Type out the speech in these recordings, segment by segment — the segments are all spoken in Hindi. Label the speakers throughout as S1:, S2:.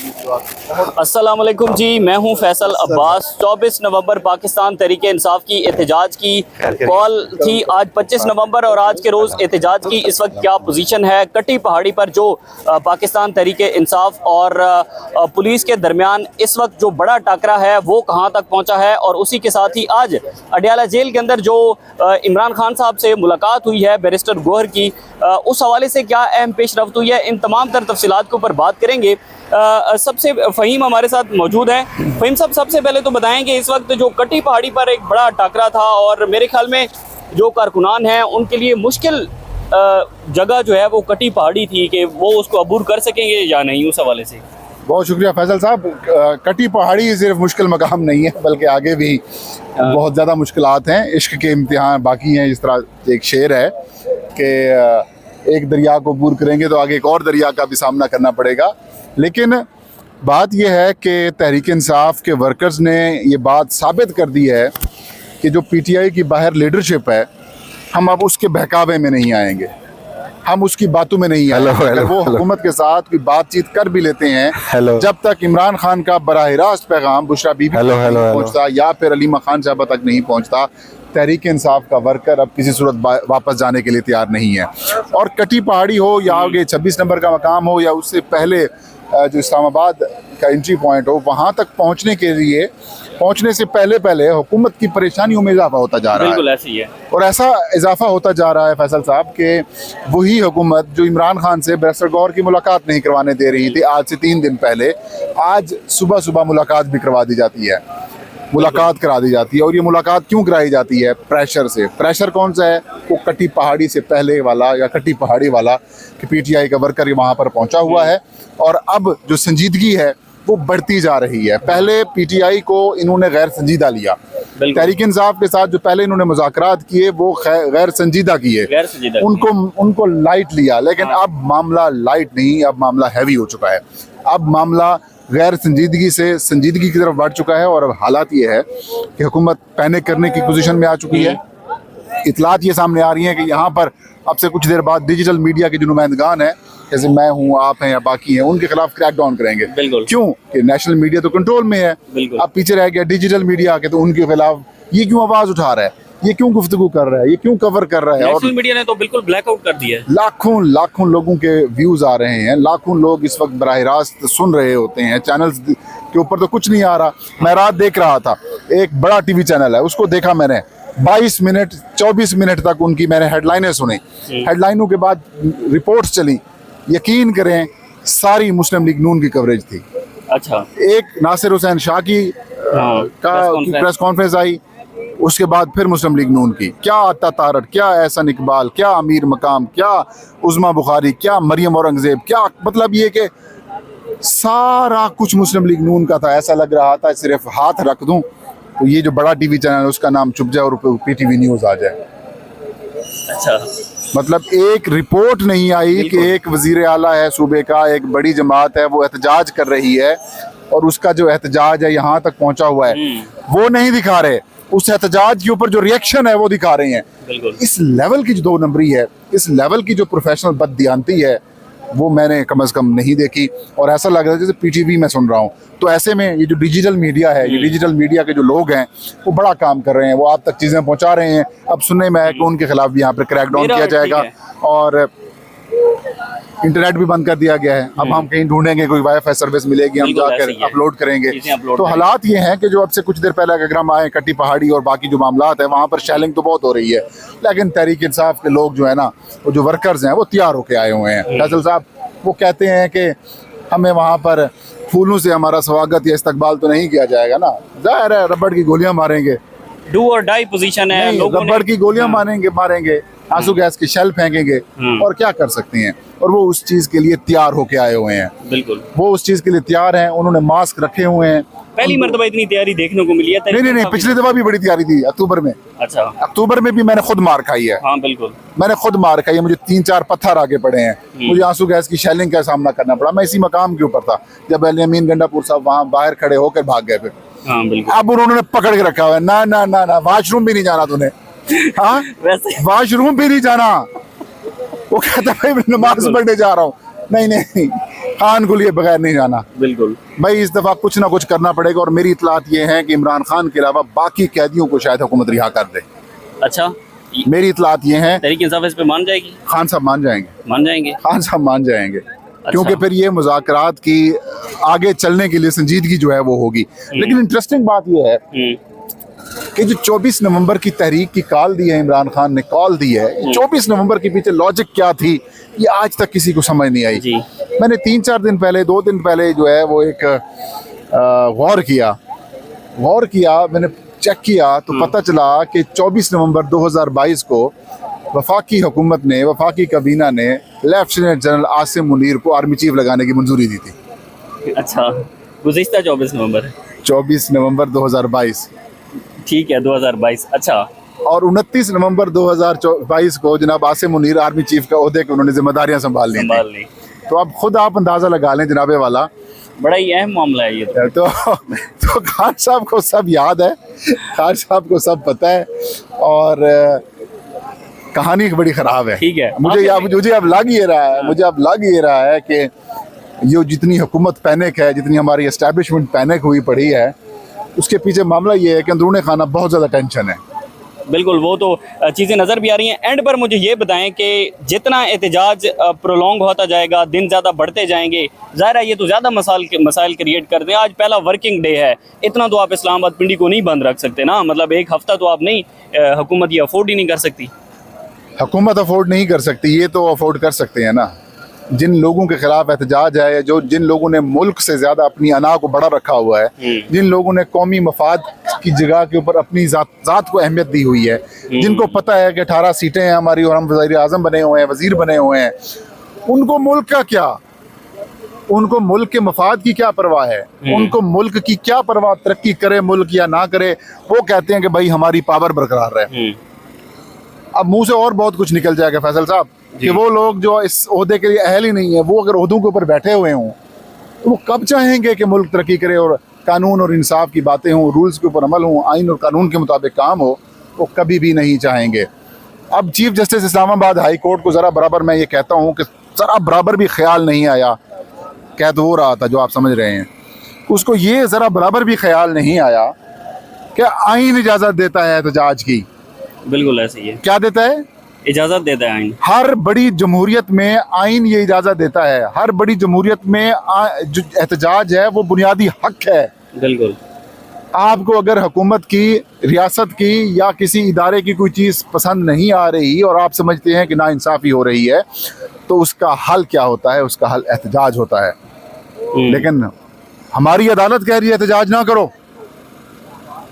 S1: अस्सलाम वालेकुम जी, मैं हूं फैसल अब्बास। 24 नवंबर पाकिस्तान तहरीक इंसाफ की एहतजाज की कॉल थी। आज 25 नवंबर और आज के रोज़ एहतजाज की इस वक्त क्या पोजीशन है। कटी पहाड़ी पर जो पाकिस्तान तहरीक इंसाफ और पुलिस के दरमियान इस वक्त जो बड़ा टाकरा है वो कहां तक पहुंचा है, और उसी के साथ ही आज अडियाला जेल के अंदर जो इमरान खान साहब से मुलाकात हुई है बैरिस्टर गौहर की, उस हवाले से क्या अहम पेश रफ्त हुई है, इन तमाम तर तफसीलात के ऊपर बात करेंगे। सबसे फ़हीम हमारे साथ मौजूद है। फ़हीम साहब, सबसे पहले तो बताएं कि इस वक्त जो कटी पहाड़ी पर एक बड़ा टाकरा था और मेरे ख्याल में जो कारकुनान हैं उनके लिए मुश्किल जगह जो है वो कटी पहाड़ी थी कि वो उसको अबूर कर सकेंगे या नहीं, उस हवाले से।
S2: बहुत शुक्रिया फैसल साहब। कटी पहाड़ी सिर्फ मुश्किल मकाम नहीं है बल्कि आगे भी बहुत ज़्यादा मुश्किलात हैं। इश्क के इम्तिहान बाकी हैं। इस तरह एक शेर है कि एक दरिया को अबूर करेंगे तो आगे एक और दरिया का भी सामना करना पड़ेगा। लेकिन बात यह है कि तहरीक इंसाफ के वर्कर्स ने ये बात साबित कर दी है कि जो पीटीआई की बाहर लीडरशिप है, हम अब उसके बहकावे में नहीं आएंगे, हम उसकी बातों में नहीं आएंगे। अगर वो हुकूमत के साथ कोई बातचीत कर भी लेते हैं, जब तक इमरान खान का बराह रास्त पैगाम बुशरा बीबी तक नहीं पहुंचता या फिर अलीमा खान साहबा तक नहीं पहुंचता, तहरीक इंसाफ का वर्कर अब किसी सूरत वापस जाने के लिए तैयार नहीं है। और कटी पहाड़ी हो या आगे 26 नंबर का मकाम हो या उससे पहले जो इस्लामाबाद का एंट्री पॉइंट हो, वहाँ तक पहुँचने से पहले हुकूमत की परेशानियों में इजाफा होता जा रहा है।
S1: बिल्कुल ऐसे ही है। और
S2: ऐसा इजाफा होता जा रहा है फैसल साहब कि वही हुकूमत जो इमरान खान से बैरिस्टर गौहर की मुलाकात नहीं करवाने दे रही थी आज से 3 दिन पहले, आज सुबह सुबह मुलाकात भी करवा दी जाती है, मुलाकात करा दी जाती है। और ये मुलाकात क्यों कराई जाती है? प्रेशर से। प्रेशर कौन सा है? वो कटी पहाड़ी से पहले वाला या कटी पहाड़ी वाला कि पीटीआई का वर्कर वहाँ पर पहुँचा हुआ है और अब जो संजीदगी है वो बढ़ती जा रही है। पहले पीटीआई को इन्होंने गैर संजीदा लिया, तहरीक इंसाफ के साथ जो पहले इन्होंने मुज़ाकरात किए वो गैर संजीदा किए, उनको लाइट लिया। लेकिन अब मामला लाइट नहीं, अब मामला हैवी हो चुका है। अब मामला गैर संजीदगी से संजीदगी की तरफ बढ़ चुका है। और अब हालात ये है कि हुकूमत पैनिक करने की पोजीशन में आ चुकी है। इतलात ये सामने आ रही हैं कि यहाँ पर अब से कुछ देर बाद डिजिटल मीडिया के जो नुमाइंदगान हैं, जैसे मैं हूँ, आप हैं या बाकी हैं, उनके खिलाफ क्रैक डाउन करेंगे। क्यों कि नेशनल मीडिया तो कंट्रोल में है, अब पीछे रह गया डिजिटल मीडिया के, तो उनके खिलाफ ये क्यों आवाज़ उठा रहा है, ये क्यों गुफ्तगू कर रहा है, ये क्यों कवर कर रहा है।
S1: नेशनल मीडिया ने तो बिल्कुल ब्लैकआउट कर दिया है।
S2: लाखों लोगों के व्यूज आ रहे हैं, लाखों लोग इस वक्त बराह रास्त सुन रहे होते हैं। चैनल्स के ऊपर तो कुछ नहीं आ रहा। मैं रात देख रहा था, एक बड़ा टीवी चैनल है, उसको देखा मैंने, 22 मिनट 24 मिनट तक उनकी मैंने हेडलाइनें सुनी। हेडलाइनों के बाद रिपोर्ट्स चली, यकीन करें सारी मुस्लिम लीग नून की कवरेज थी।
S1: अच्छा। एक
S2: नासिर हुसैन शाह की प्रेस कॉन्फ्रेंस आई, उसके बाद फिर मुस्लिम लीग नून की, क्या आता तारड़, क्या एहसन इकबाल, क्या अमीर मकाम, क्या उज़मा बुखारी, क्या मरियम औरंगजेब, क्या मतलब ये कि सारा कुछ मुस्लिम लीग नून का था। ऐसा लग रहा था सिर्फ हाथ रख दूं तो ये जो बड़ा टीवी चैनल है उसका नाम चुप जाए और पीटीवी न्यूज़ आ जाए।
S1: अच्छा,
S2: मतलब एक रिपोर्ट नहीं आई कि एक वजीर आला है सूबे का, एक बड़ी जमात है, वो एहतजाज कर रही है और उसका जो एहतजाज है यहाँ तक पहुँचा हुआ है वो नहीं दिखा रहे। उस एहतजाज के ऊपर जो रिएक्शन है वो दिखा रहे हैं। इस लेवल की जो 2 नंबरी है, इस लेवल की जो प्रोफेशनल बददियानती है, वो मैंने कम से कम नहीं देखी। और ऐसा लग रहा है जैसे पीटीवी में सुन रहा हूँ। तो ऐसे में ये जो डिजिटल मीडिया है, ये डिजिटल मीडिया के जो लोग हैं वो बड़ा काम कर रहे हैं, वो आप तक चीज़ें पहुँचा रहे हैं। अब सुनने में है कि उनके खिलाफ भी यहाँ पर क्रैकडाउन किया जाएगा और इंटरनेट भी बंद कर दिया गया है। अब हम कहीं ढूंढेंगे, कोई वाईफाई सर्विस मिलेगी, हम जाकर अपलोड करेंगे। तो हालात ये हैं कि जो अब से कुछ देर पहले अगर हम आए कटी पहाड़ी और बाकी जो मामलात है, वहाँ पर शेलिंग तो बहुत हो रही है, लेकिन तहरीक इंसाफ के लोग जो है ना, वो जो वर्कर्स हैं वो तैयार होके आए हुए हैं। फैसल साहब वो कहते हैं कि हमें वहाँ पर फूलों से हमारा स्वागत या इस्तकबाल तो नहीं किया जाएगा ना, जाहिर है रबड़ की गोलियां मारेंगे,
S1: डू और डाई पोजीशन है,
S2: रबड़ की गोलियां मारेंगे, आंसू गैस की शेल फेंकेंगे और क्या कर सकते हैं। और वो उस चीज के लिए तैयार होके आए हुए हैं।
S1: बिल्कुल,
S2: वो उस चीज के लिए तैयार हैं। उन्होंने मास्क रखे हुए हैं।
S1: पहली मर्तबा इतनी तैयारी देखने को मिली है।
S2: नहीं, पिछली दफा भी बड़ी तैयारी थी अक्टूबर में।
S1: अच्छा,
S2: अक्टूबर में भी मैंने खुद मार खाई है।
S1: हाँ बिल्कुल,
S2: मैंने खुद मार खाई है। मुझे 3-4 पत्थर आगे पड़े हैं, मुझे आंसू गैस की शेलिंग का सामना करना पड़ा। मैं इसी मकाम के ऊपर था जब अमीन गंडापुर साहब वहाँ बाहर खड़े होकर भाग गए। फिर अब उन्होंने पकड़ के रखा हुआ है, ना वॉशरूम भी नहीं जाना तूने। हाँ, वॉशरूम भी नहीं जाना। वो कहता भाई मैं नमाज पढ़ने जा रहा हूँ। नहीं, खान को लिए बगैर नहीं जाना।
S1: बिल्कुल
S2: भाई इस दफा कुछ ना कुछ करना पड़ेगा, और मेरी इतलात ये है कि इमरान खान के अलावा बाकी कैदियों को शायद हुकूमत रिहा कर दे।
S1: अच्छा,
S2: मेरी इतलात ये है,
S1: तहरीक इंसाफ इस पे मान जाएगी?
S2: खान साहब मान जाएंगे,
S1: मान जाएंगे।
S2: खान साहब मान जाएंगे, क्योंकि फिर ये मुज़ाकरात की आगे चलने के लिए संजीदगी जो है वो होगी। लेकिन इंटरेस्टिंग बात ये है कि जो 24 नवंबर की तहरीक की कॉल दी है, इमरान खान ने कॉल दी है, 24 नवंबर के पीछे लॉजिक क्या थी ये आज तक किसी को समझ नहीं आई।
S1: जी।
S2: मैंने 3-4 दिन पहले, 2 दिन पहले जो है वो एक गौर किया, मैंने चेक किया तो पता चला कि 24 नवंबर 2022 को वफाकी हुकूमत ने, वफाकी काबीना ने लेफ्टिनेंट जनरल आसिम मुनीर को आर्मी चीफ लगाने की मंजूरी दी थी।
S1: अच्छा, गुज़िश्ता 24 नवंबर
S2: 24 नवंबर 2022,
S1: ठीक है, 2022। अच्छा,
S2: और 29 नवंबर 2022 को जनाब आसिम मुनीर आर्मी चीफ का ओहदे की उन्होंने जिम्मेदारियां संभाल ली। तो अब खुद आप अंदाजा लगा लें जनाबे वाला,
S1: बड़ा ही अहम मामला है ये
S2: तो खान साहब को सब याद है, खान साहब को सब पता है, और कहानी बड़ी ख़राब है।
S1: ठीक है,
S2: मुझे अब लग ये रहा है कि ये जितनी हुकूमत पैनिक है, जितनी हमारी एस्टैब्लिशमेंट पैनिक हुई पड़ी है, उसके पीछे मामला ये है कि अंदरूनी खाना बहुत ज़्यादा टेंशन है।
S1: बिल्कुल, वो तो चीज़ें नज़र भी आ रही हैं। एंड पर मुझे ये बताएं कि जितना एहतजाज प्रोलॉन्ग होता जाएगा, दिन ज़्यादा बढ़ते जाएंगे, ज़ाहिर है ये तो ज़्यादा मसाइल क्रिएट कर दें। आज पहला वर्किंग डे है, इतना तो आप इस्लामाबाद पिंडी को नहीं बंद रख सकते ना, मतलब एक हफ़्ता तो आप नहीं, हुकूमत ये अफोर्ड ही नहीं कर सकती।
S2: हुकूमत अफोर्ड नहीं कर सकती, ये तो अफोर्ड कर सकते हैं ना। जिन लोगों के खिलाफ एहतजाज है, जिन लोगों ने मुल्क से ज़्यादा अपनी अना को बड़ा रखा हुआ है, जिन लोगों ने कौमी मफाद की जगह के ऊपर अपनी ज़ात को अहमियत दी हुई है, जिनको पता है कि 18 सीटें हैं हमारी और हम वज़ीर आज़म बने हुए हैं, वज़ीर बने हुए हैं, उनको मुल्क का क्या, उनको मुल्क के मफाद की क्या परवाह है, उनको मुल्क की क्या परवाह, तरक्की करे मुल्क या ना करे, वो कहते हैं कि भाई हमारी पावर बरकरार रहे। अब मुंह से और बहुत कुछ निकल जाएगा फैसल साहब, कि वो लोग जो इस ओहदे के लिए अहल ही नहीं है, वो अगर ओहदों के ऊपर बैठे हुए हों तो वो कब चाहेंगे कि मुल्क तरक्की करे और कानून और इंसाफ की बातें हों, रूल्स के ऊपर अमल हों, आइन और कानून के मुताबिक काम हो, वो कभी भी नहीं चाहेंगे। अब chief justice Islamabad high court को ज़रा बराबर, मैं ये कहता हूँ कि ज़रा बराबर भी ख्याल नहीं आया, कह तो वो रहा था जो आप समझ रहे हैं, उसको ये ज़रा बराबर भी ख्याल नहीं आया कि आइन इजाज़त देता है एहतजाज की। बिल्कुल ऐसे ही है। क्या देता है? इजाज़त देता है आइन। हर बड़ी जमहूरियत में आइन ये इजाज़त देता है। हर बड़ी जमहूरियत में जो एहतजाज है वो बुनियादी हक है। बिल्कुल। आपको अगर हुकूमत की, रियासत की या किसी इदारे की कोई चीज़ पसंद नहीं आ रही और आप समझते हैं कि नाइंसाफ़ी हो रही है, तो उसका हल क्या होता है? उसका हल एहतजाज होता है। लेकिन हमारी अदालत कह रही है एहतजाज ना करो।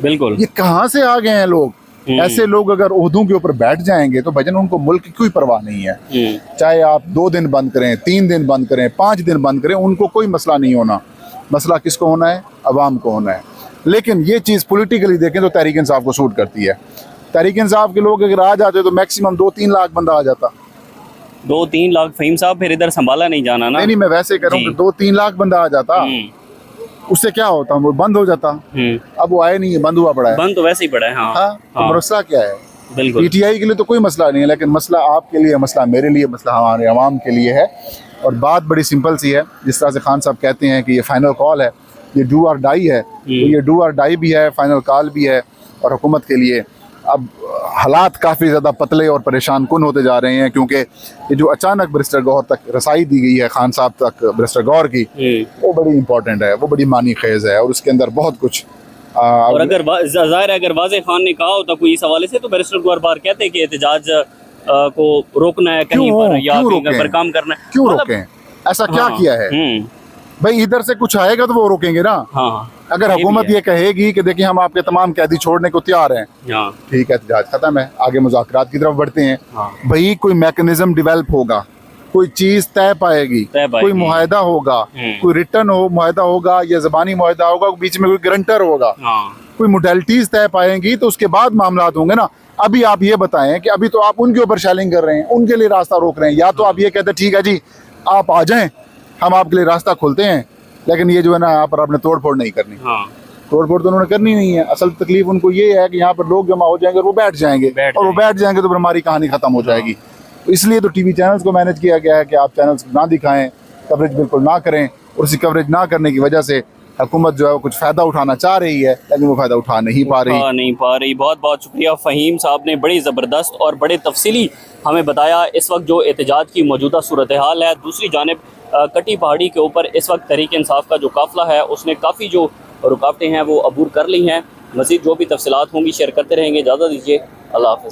S2: बिल्कुल। ये कहाँ से आ गए हैं लोग? ऐसे लोग अगर ओहदों के ऊपर बैठ जाएंगे तो भजन उनको मुल्क की कोई परवाह नहीं है। चाहे आप 2 दिन बंद करें, 3 दिन बंद करें, 5 दिन बंद करें, उनको कोई मसला नहीं होना। मसला किसको होना है? अवाम को होना है। लेकिन ये चीज़ पॉलिटिकली देखें तो तहरीक इंसाफ को सूट करती है। तहरीक इंसाफ के लोग अगर आ जाते तो मैक्सिमम 2-3 लाख बंदा आ जाता।
S1: 2-3 लाख फ़हीम साहब, फिर इधर संभाला नहीं जाना ना।
S2: नहीं, मैं वैसे कह रहा हूँ 2-3 लाख बंदा आ जाता, उससे क्या होता, वो बंद हो जाता। अब वो आए नहीं है, बंद हुआ पड़ा है। बंद तो वैसे ही पड़ा है। हाँ। तो मसला क्या है? बिल्कुल। पीटीआई के लिए तो कोई मसला नहीं है, लेकिन मसला आपके लिए, मसला मेरे लिए, मसला हमारे अवाम के लिए है। और बात बड़ी सिंपल सी है, जिस तरह से खान साहब कहते हैं कि ये फाइनल कॉल है, ये डू और डाई है, तो ये डू और डाई भी है, फाइनल कॉल भी है। और हुकूमत के लिए अब हालात काफ़ी ज़्यादा पतले और परेशान कुन होते जा रहे हैं, क्योंकि ये जो अचानक बैरिस्टर गौहर तक रसाई दी गई है, खान साहब तक बैरिस्टर गौहर की, वो बड़ी इंपॉर्टेंट है, वो बड़ी मानी खेज़ है, और उसके अंदर बहुत कुछ। और अगर ज़ाहिर है अगर वाज़े खान ने कहा होता कोई इस हवाले से, तो बैरिस्टर गौहर बार कहते हैं कि एहतजाज को रोकना है कहीं पर, या कहीं पर काम करना है। क्यों रोकें? ऐसा क्या किया है भाई? इधर से कुछ आएगा तो वो रोकेंगे ना। हाँ। अगर हुकूमत ये कहेगी कि देखिए हम आपके तमाम कैदी छोड़ने को तैयार हैं, ठीक है, एहतजाज खत्म है, आगे मुज़ाकरात की तरफ बढ़ते हैं। भाई कोई मैकेनिज्म डेवलप होगा, कोई चीज़ तय पाएगी, कोई मुआहदा होगा, कोई रिटर्न हो मुआहदा होगा या ज़बानी मुआहदा होगा, बीच में कोई गारंटर होगा, कोई मोडेलिटीज़ तय पाएंगी, तो उसके बाद मामलात होंगे ना। अभी आप ये बताएं कि अभी तो आप उनके ऊपर शेलिंग कर रहे हैं, उनके लिए रास्ता रोक रहे हैं। या तो आप ये कहते हैं ठीक है जी आप आ जाएं, हम आपके लिए रास्ता खोलते हैं, लेकिन ये जो है ना यहाँ पर आपने तोड़ फोड़ नहीं करनी। तोड़ फोड़ तो उन्होंने करनी नहीं है। असल तकलीफ उनको ये है कि यहाँ पर लोग जमा हो जाएंगे और वो बैठ जाएंगे, और वो बैठ जाएंगे तो फिर हमारी कहानी खत्म हो जाएगी। तो इसलिए तो टीवी चैनल्स को मैनेज किया गया है कि आप चैनल्स ना दिखाएं, कवरेज बिल्कुल ना करें, और उसी कवरेज ना करने की वजह से हुकूमत जो है वो कुछ फ़ायदा उठाना चाह रही है, लेकिन वो फ़ायदा उठा नहीं पा रही।
S1: बहुत बहुत शुक्रिया फ़हीम साहब ने बड़ी ज़बरदस्त और बड़े तफसीली हमें बताया इस वक्त जो एहतजाज की मौजूदा सूरत हाल है। दूसरी जानिब कटी पहाड़ी के ऊपर इस वक्त तहरीक इंसाफ का जो काफ़िला है उसने काफ़ी जो रुकावटें हैं वो अबूर कर ली हैं। मज़ीद जो भी तफसीलात होंगी शेयर करते रहेंगे। इजाज़त दीजिए, अल्लाह हाफ़िज़।